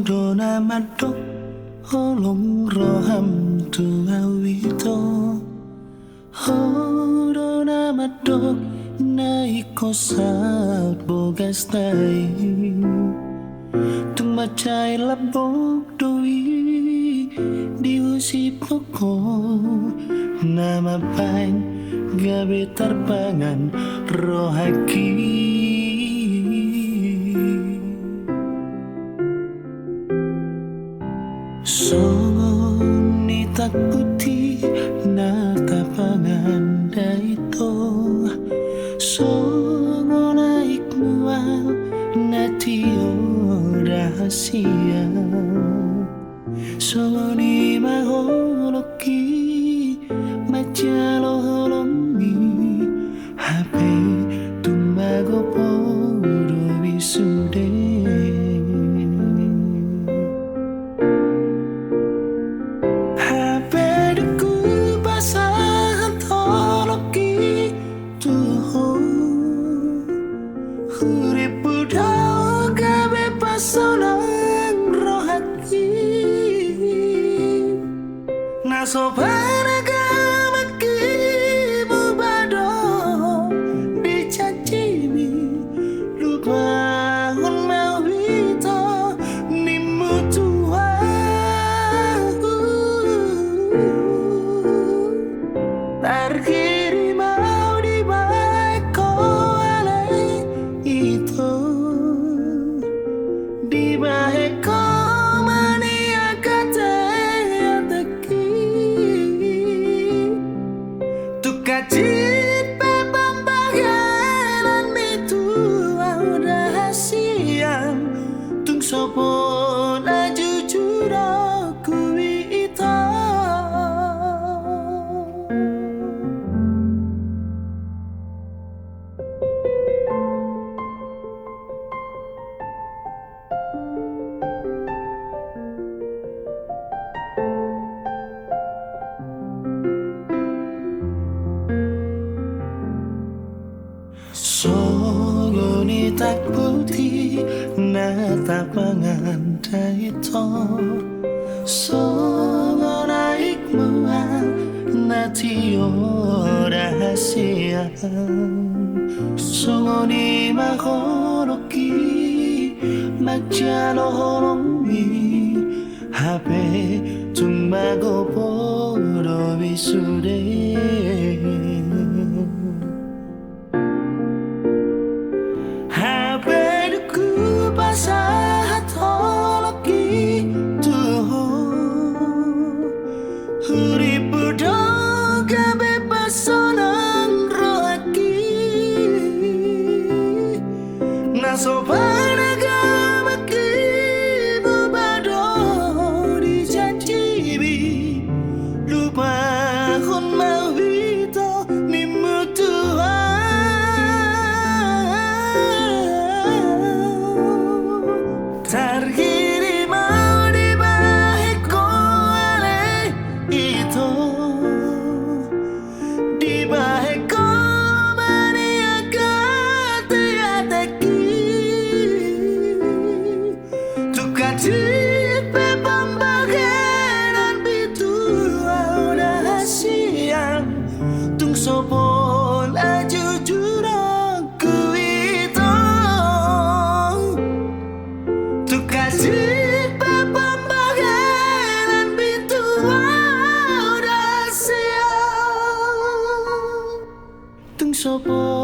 Dona madok olong roham tuawito. Dona madok naik kosat bogas tai. Tung macai labok doi diusi poko. Nama pain gabe tarbangan rohaki. Songon nitak putih na tapangan daito. Songon naik mual na tio rahasia. Songon ni maholoki macalo holongi. Hape tumago podo bisude. Sopan agama kibu bado dicacimi lupa hun mau itu nimu tua terkiri mau di baik alai itu di baik mania kata kacit pepambayanan itu rahasia. Tung sopo na jujur aku itu. Sogoni tak putih na tapangan daito. Songo naik mual na tio rahasia. Songo ni maholoki macalo holongi. Hape tumago podo bisude. Saat holoki tuh huripu doga bebas sonang rohaki. Nasopan agama kibu bado dicacibi lupa hun mau itu nimu Tuhan. Terkiri mau di baik ale itu di baik mania kata teki tukacit pepambayanan bitu rahasia. Tung sopo la jujur aku itu. Tukacit pepambayanan bitu rahasia. Tung sopo